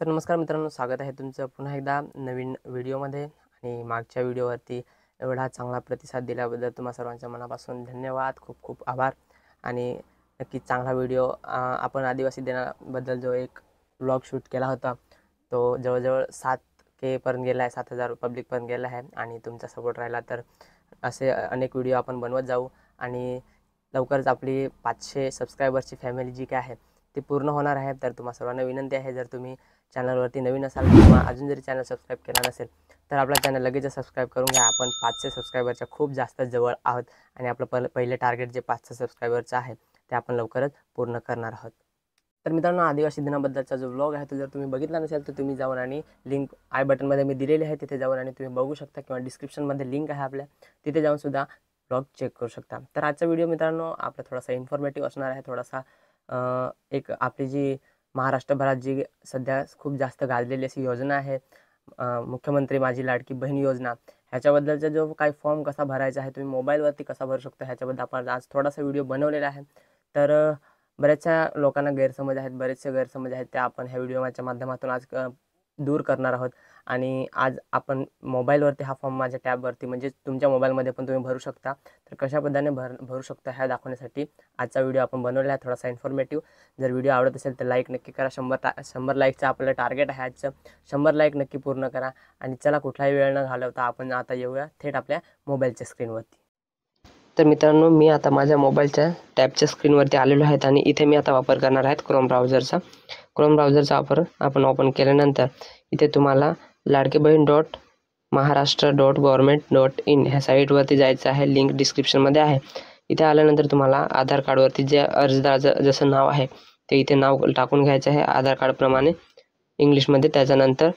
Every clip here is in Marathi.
तर नमस्कार मित्रांनो, स्वागत आहे तुमचं पुन्हा एकदा नवीन व्हिडिओमध्ये. आणि मागच्या व्हिडिओवरती एवढा चांगला प्रतिसाद दिल्याबद्दल तुम्हा सर्वांच्या मनापासून धन्यवाद, खूप खूप आभार. आणि नक्कीच चांगला व्हिडिओ आपण आदिवासी दिनाबद्दल जो एक व्लॉग शूट केला होता तो जवळजवळ 7K पर्यंत गेला आहे, 7,000 पब्लिकपर्यंत गेला आहे. आणि तुमचा सपोर्ट राहिला तर असे अनेक व्हिडिओ आपण बनवत जाऊ. आणि लवकरच आपली 500 सबस्क्रायबर्सची फॅमिली जी काय आहे ती पूर्ण होणार आहे. तर तुम्हा सर्वांना विनंती आहे, जर तुम्ही चॅनलवरती नवीन असाल किंवा अजून जरी चॅनल सबस्क्राईब केला नसेल तर आपला चॅनल लगेच सबस्क्राईब करून घ्या. आपण 500 सबस्क्रायबरच्या खूप जास्त जवळ आहोत आणि आपलं पहिले टार्गेट जे 500 सबस्क्रायबरचं आहे ते आपण लवकरच पूर्ण करणार आहोत. तर मित्रांनो, आदिवासी दिनाबद्दलचा जो व्लॉग आहे तो जर तुम्ही बघितला नसेल तर तुम्ही जाऊन आणि लिंक आय बटनमध्ये मी दिलेली आहे, तिथे जाऊन आणि तुम्ही बघू शकता, किंवा डिस्क्रिप्शनमध्ये लिंक आहे आपल्या, तिथे जाऊन सुद्धा व्लॉग चेक करू शकता. तर आजचा व्हिडिओ मित्रांनो आपला थोडासा इन्फॉर्मेटिव्ह असणार आहे. थोडासा एक आपली जी महाराष्ट्रभरात जी सध्या खूप जास्त गाजलेली अशी योजना आहे, मुख्यमंत्री माझी लाडकी बहीण योजना, ह्याच्याबद्दलचा जो काही फॉर्म कसा भरायचा आहे, तुम्ही मोबाईलवरती कसा भरू शकता, ह्याच्याबद्दल आपण आज थोडासा व्हिडिओ बनवलेला आहे. तर बऱ्याचशा लोकांना गैरसमज आहेत, बरेचसे गैरसमज आहेत, ते आपण ह्या व्हिडिओच्या माध्यमातून आज दूर करणार आहोत. आणि आज आपण मोबाईलवरती हा फॉर्म माझ्या टॅबवरती म्हणजे तुमच्या मोबाईलमध्ये पण तुम्ही भरू शकता. तर कशा पद्धतीने भरू शकता ह्या दाखवण्यासाठी आजचा व्हिडिओ आपण बनवला आहे, थोडासा इन्फॉर्मेटिव्ह. जर व्हिडिओ आवडत असेल तर लाईक नक्की करा. 100 लाईकचं आपलं टार्गेट आहे आजचं. 100 लाईक नक्की पूर्ण करा. आणि चला, कुठलाही वेळ न घालवता आपण आता येऊया थेट आपल्या मोबाईलच्या स्क्रीनवरती. तर मित्रांनो, मी आता माझ्या मोबाईलच्या टॅबच्या स्क्रीनवरती आलेलो आहे आणि इथे मी आता वापर करणार आहे क्रोम ब्राउझरचा. क्रोम ब्राउझरचा वापर आपण ओपन केल्यानंतर इथे तुम्हाला ladkebahine.maharashtra.government.in ह्या साईटवरती जायचं आहे. लिंक डिस्क्रिप्शनमध्ये आहे. इथे आल्यानंतर तुम्हाला आधार कार्डवरती जे अर्जदाराचं जसं नाव आहे ते इथे नाव टाकून घ्यायचं आहे आधार कार्डप्रमाणे इंग्लिशमध्ये. त्याच्यानंतर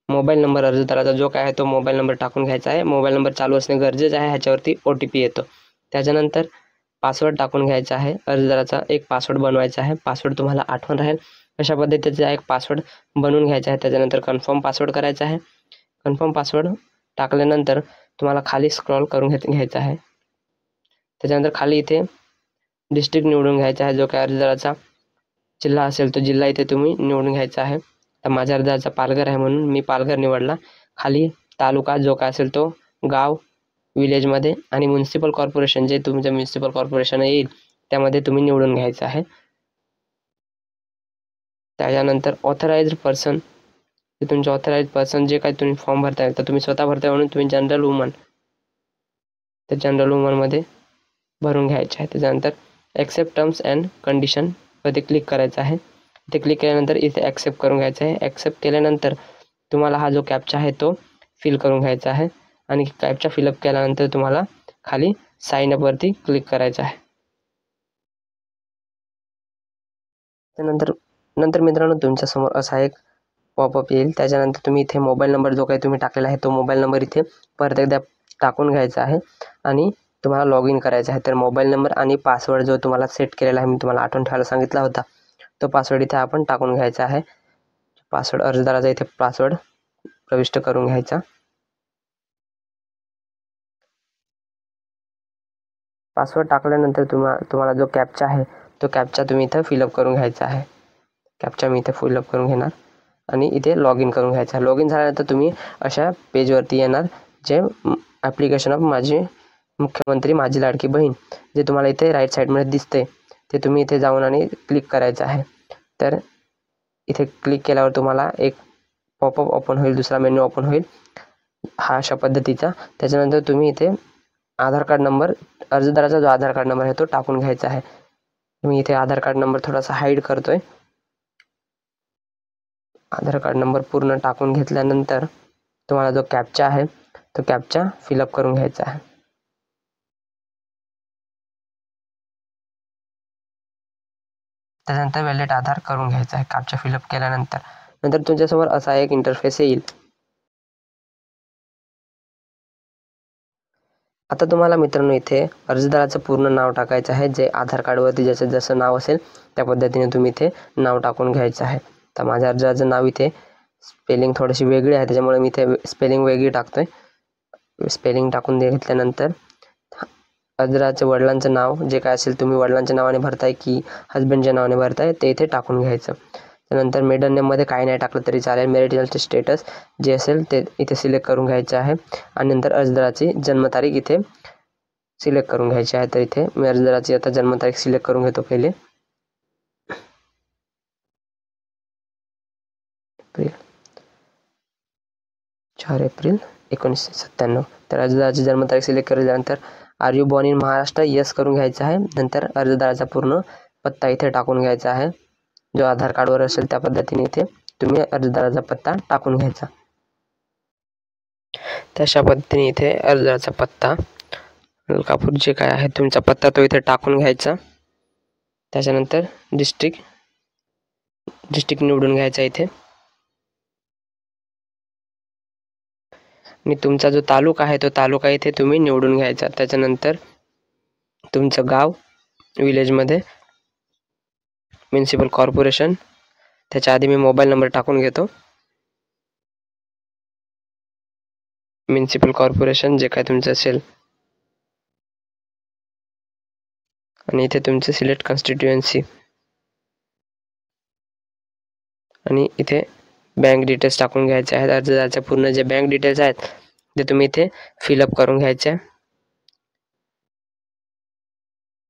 मोबाईल नंबर अर्जदाराचा जो काय आहे तो मोबाईल नंबर टाकून घ्यायचा आहे. मोबाईल नंबर चालू असणे गरजेचं आहे, ह्याच्यावरती OTP येतो. त्याच्यानंतर पासवर्ड टाकून घ्यायचा आहे. अर्जदाराचा एक पासवर्ड बनवायचा आहे. पासवर्ड तुम्हाला आठवण राहील अशा पद्धतीचा एक पासवर्ड बनवून घ्यायचा आहे. त्याच्यानंतर कन्फर्म पासवर्ड करायचा आहे. कन्फर्म पासवर्ड टाकल्यानंतर तुम्हाला खाली स्क्रॉल करून घ्यायचं आहे. त्याच्यानंतर खाली इथे डिस्ट्रिक्ट निवडून घ्यायचा आहे. जो काय अर्जदाराचा जिल्हा असेल तो जिल्हा इथे तुम्ही निवडून घ्यायचा आहे. तर माझ्या अर्जदाराचा पालघर आहे म्हणून मी पालघर निवडला. खाली तालुका जो काय असेल तो गाव विलेजमध्ये, आणि म्युन्सिपल कॉर्पोरेशन जे तुमचं म्युन्सिपल कॉर्पोरेशन येईल त्यामध्ये तुम्ही निवडून घ्यायचं आहे. त्याच्यानंतर ऑथराइज्ड पर्सन, जे तुमचे ऑथराइज्ड पर्सन जे काही तुम्ही फॉर्म भरताय तर तुम्ही स्वतः भरताय म्हणून तुम्ही जनरल वुमन, तर जनरल वुमनमध्ये भरून घ्यायचे आहे. त्याच्यानंतर ॲक्सेप्ट टर्म्स अँड कंडिशनमध्ये क्लिक करायचं आहे. इथे क्लिक केल्यानंतर इथे ॲक्सेप्ट करून घ्यायचं आहे. ॲक्सेप्ट केल्यानंतर तुम्हाला हा जो कॅप्चा आहे तो फिल करून घ्यायचा आहे. आणि कॅप्चा फिलअप केल्यानंतर तुम्हाला खाली साइन अपवरती क्लिक करायचं आहे. त्यानंतर मित्रांनो तुमच्यासमोर असा एक पॉपअप येईल. त्याच्यानंतर तुम्ही इथे मोबाईल नंबर जो काही तुम्ही टाकलेला आहे तो मोबाईल नंबर इथे परत एकदा टाकून घ्यायचा आहे आणि तुम्हाला लॉग इन करायचं आहे. तर मोबाईल नंबर आणि पासवर्ड जो तुम्हाला सेट केलेला आहे, मी तुम्हाला आठवण ठेवायला सांगितला होता, तो पासवर्ड इथे आपण टाकून घ्यायचा आहे. पासवर्ड अर्जदाराचा इथे पासवर्ड प्रविष्ट करून घ्यायचा. पासवर्ड टाकल्यानंतर तुम्हाला जो कॅप्चा आहे तो कॅप्चा तुम्ही इथं फिलअप करून घ्यायचा आहे. कॅप्चा मी इथे फिलअप करून घेणार आणि इथे लॉग इन करून घ्यायचा. लॉग इन झाल्यानंतर तुम्ही अशा पेजवरती येणार, जे ॲप्लिकेशन ऑफ माझी मुख्यमंत्री माझी लाडकी बहीण, जे तुम्हाला इथे राईट साईडमध्ये दिसते ते तुम्ही इथे जाऊन आणि क्लिक करायचं आहे. तर इथे क्लिक केल्यावर तुम्हाला एक पॉपअप ओपन होईल, दुसरा मेन्यू ओपन होईल हा अशा पद्धतीचा. त्याच्यानंतर तुम्ही इथे आधार कार्ड नंबर, अर्जदाराचा जो आधार कार्ड नंबर आहे तो टाकून घ्यायचा आहे. मी इथे आधार कार्ड नंबर थोडासा हाईड करतोय. आधार कार्ड नंबर पूर्ण टाकून घेतल्यानंतर तुम्हाला जो कॅप्चा आहे तो कॅप्चा फिलअप करून घ्यायचा आहे. त्यानंतर व्हॅलिड आधार करून घ्यायचा आहे. कॅप्चा फिलअप केल्यानंतर तुमच्यासमोर असा एक इंटरफेस येईल. आता तुम्हाला मित्रांनो इथे अर्जदाराचं पूर्ण नाव टाकायचं आहे. जे आधार कार्डवरती जसं नाव असेल त्या पद्धतीने तुम्ही इथे नाव टाकून घ्यायचं आहे. तर माझ्या अर्जदाराचं नाव इथे स्पेलिंग थोडीशी वेगळी आहे, त्याच्यामुळे मी इथे स्पेलिंग वेगळी टाकतोय. स्पेलिंग टाकून घेतल्यानंतर अर्जदाराच्या वडिलांचं नाव जे काय असेल, तुम्ही वडिलांच्या नावाने भरताय की हजबंडच्या नावाने भरताय ते इथे टाकून घ्यायचं. त्यानंतर मेडन नेममध्ये काही नाही टाकलं तरी चालेल. मॅरिटल स्टेटस जे असेल ते इथे सिलेक्ट करून घ्यायचं आहे आणि नंतर अर्जदाराची जन्मतारीख इथे सिलेक्ट करून घ्यायची आहे. तर इथे मी अर्जदाराची आता जन्मतारीख सिलेक्ट करून घेतो पहिले. 4 एप्रिल 1997. तर अर्जदाराची जन्मतारीख सिलेक्ट केल्यानंतर are you born in Maharashtra yes करून घ्यायचं आहे. नंतर अर्जदाराचा पूर्ण पत्ता इथे टाकून घ्यायचा आहे. जो आधार कार्डवर असेल त्या पद्धतीने इथे तुम्ही अर्जदाराचा पत्ता टाकून घ्यायचा. तशा पद्धतीने इथे अर्जदाराचा पत्ता अलकापूर जे काय आहे तुमचा पत्ता तो इथे टाकून घ्यायचा. त्याच्यानंतर डिस्ट्रिक्ट निवडून घ्यायचा इथे आणि तुमचा जो तालुका आहे तो तालुका इथे तुम्ही निवडून घ्यायचा. त्याच्यानंतर तुमचं गाव विलेजमध्ये म्युनिसिपल कॉर्पोरेशन, त्याच्या आधी मी मोबाईल नंबर टाकून घेतो. म्युनिसिपल कॉर्पोरेशन जे काय तुमचं असेल आणि इथे तुमचं सिलेक्ट कॉन्स्टिट्युएन्सी आणि इथे बँक डिटेल्स टाकून घ्यायचे आहेत. अर्जदाराचे पूर्ण जे बँक डिटेल्स आहेत ते तुम्ही इथे फिलअप करून घ्यायचे.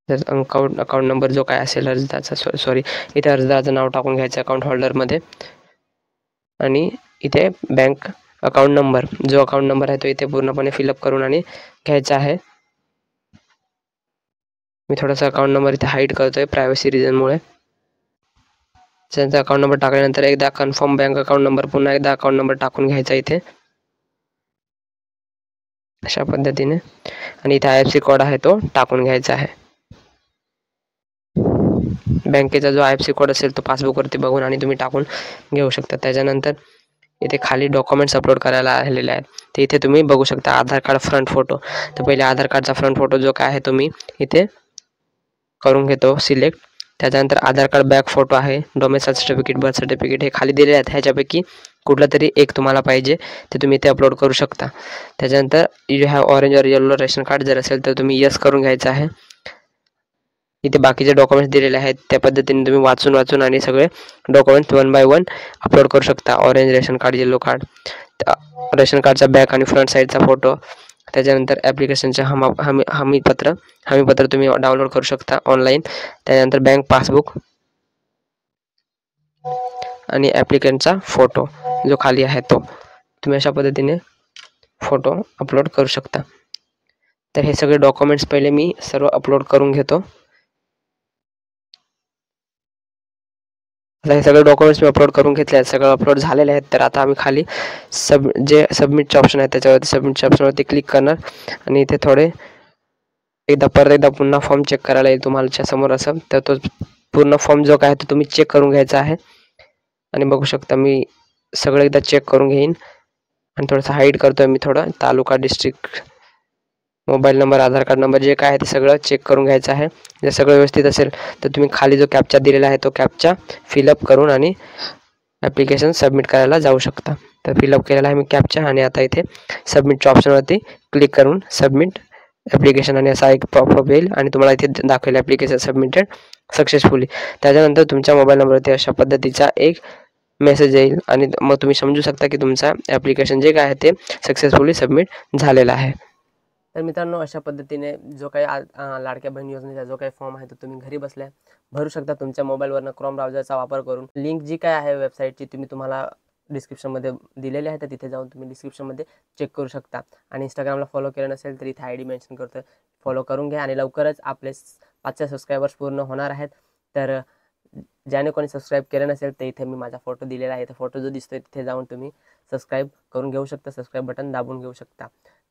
अकाउंट नंबर जो काय असेल अर्जदाराचा इथे अर्जदाराचं नाव टाकून घ्यायचं अकाउंट होल्डरमध्ये आणि इथे बँक अकाउंट नंबर जो अकाउंट नंबर आहे तो इथे पूर्णपणे फिलअप करून आणि घ्यायचा आहे. मी थोडासा अकाउंट नंबर इथे हाईड करतोय प्रायव्हसी रिझनमुळे. त्यांचा अकाउंट नंबर टाकल्यानंतर एकदा कन्फर्म बँक अकाउंट नंबर पुन्हा एकदा अकाउंट नंबर टाकून घ्यायचा इथे अशा पद्धतीने आणि इथे IFSC कोड आहे तो टाकून घ्यायचा आहे. बँकेचा जो IFSC कोड असेल तो पासबुकवरती बघून आणि तुम्ही टाकून घेऊ शकता. त्याच्यानंतर इथे खाली डॉक्युमेंट्स अपलोड करायला आलेले आहेत ते इथे तुम्ही बघू शकता. आधार कार्ड फ्रंट फोटो, तर पहिले आधार कार्डचा फ्रंट फोटो जो काय आहे तो मी इथे करून घेतो सिलेक्ट. त्याच्यानंतर आधार कार्ड बॅक फोटो आहे, डोमेसाईल सर्टिफिकेट, बर्थ सर्टिफिकेट हे खाली दिलेले आहेत. ह्याच्यापैकी कुठलं तरी एक तुम्हाला पाहिजे ते तुम्ही इथे अपलोड करू शकता. त्याच्यानंतर यू हॅव ऑरेंज और येलो रेशन कार्ड जर असेल तर तुम्ही यस करून घ्यायचं आहे. इथे बाकीचे डॉक्युमेंट्स दिलेले आहेत त्या पद्धतीने तुम्ही वाचून आणि सगळे डॉक्युमेंट्स 1 बाय 1 अपलोड करू शकता. Orange ration card, yellow card, ration कार्डचा बॅक आणि फ्रंट साईडचा फोटो. त्याच्यानंतर ॲप्लिकेशनचे हमीपत्र तुम्ही डाउनलोड करू शकता ऑनलाईन. त्यानंतर बँक पासबुक आणि ॲप्लिकंटचा फोटो जो खाली आहे तो तुम्ही अशा पद्धतीने फोटो अपलोड करू शकता. तर हे सगळे डॉक्युमेंट्स पहिले मी सर्व अपलोड करून घेतो. आता हे सगळे डॉक्युमेंट्स मी अपलोड करून घेतले आहेत, सगळं अपलोड झालेले आहेत. तर आता आम्ही खाली सबमिटचे ऑप्शन आहे त्याच्यावरती सबमिटच्या ऑप्शनवरती क्लिक करणार आणि इथे थोडे परत एकदा पुन्हा फॉर्म चेक करायला येईल तुम्हाला समोर असं. तर तो पूर्ण फॉर्म जो काय तो तुम्ही चेक करून घ्यायचा आहे आणि बघू शकता मी सगळं एकदा चेक करून घेईन आणि थोडंसं हाईड करतोय मी थोडं. तालुका, डिस्ट्रिक्ट, मोबाईल नंबर, आधार कार्ड नंबर जे काय आहे ते सगळं चेक करून घ्यायचं आहे. जर सगळं व्यवस्थित असेल तर तुम्ही खाली जो कॅप्चा दिलेला आहे तो कॅप्चा फिलअप करून आणि ॲप्लिकेशन सबमिट करायला जाऊ शकता. तर फिलअप केलेला आहे मी कॅप्चा आणि आता इथे सबमिटच्या ऑप्शनवरती क्लिक करून सबमिट ॲप्लिकेशन आणि असा एक पॉपअप येईल आणि तुम्हाला इथे दाखवेल ॲप्लिकेशन सबमिटेड सक्सेसफुली. त्याच्यानंतर तुमच्या मोबाईल नंबरवरती अशा पद्धतीचा एक मेसेज येईल आणि मग तुम्ही समजू शकता की तुमचा ॲप्लिकेशन जे काय आहे ते सक्सेसफुली सबमिट झालेलं आहे. तर मित्रांनो अशा पद्धतीने जो काही लाडक्या बहीण योजनेचा जो काही फॉर्म आहे तो तुम्ही घरी बसल्या भरू शकता तुमच्या मोबाईलवरनं क्रोम ब्राउझरचा वापर करून. लिंक जी काय आहे वेबसाईटची तुम्हाला डिस्क्रिप्शनमध्ये दिलेली आहे, तर तिथे जाऊन तुम्ही डिस्क्रिप्शनमध्ये चेक करू शकता. आणि इंस्टाग्रामला फॉलो केलं नसेल तर इथे ID मेन्शन करतो, फॉलो करून घ्या. आणि लवकरच आपले 500 सबस्क्रायबर्स पूर्ण होणार आहेत. तर ज्याने कोणी सबस्क्राईब केलं नसेल तर इथे मी माझा फोटो दिलेला आहे, तर फोटो जो दिसतोय तिथे जाऊन तुम्ही सबस्क्राईब करून घेऊ शकता, सबस्क्राईब बटन दाबून घेऊ शकता.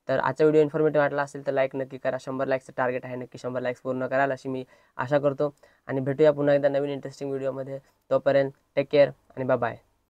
तर आजचा व्हिडिओ इन्फॉर्मेटिव्ह वाटला असेल तर लाईक नक्की करा. 100 लाईक्सचं टार्गेट आहे, नक्की 100 लाईक्स पूर्ण कराल अशी मी आशा करतो. आणि भेटूया पुन्हा एकदा नवीन इंटरेस्टिंग व्हिडिओमध्ये. तोपर्यंत टेक केअर आणि बाय.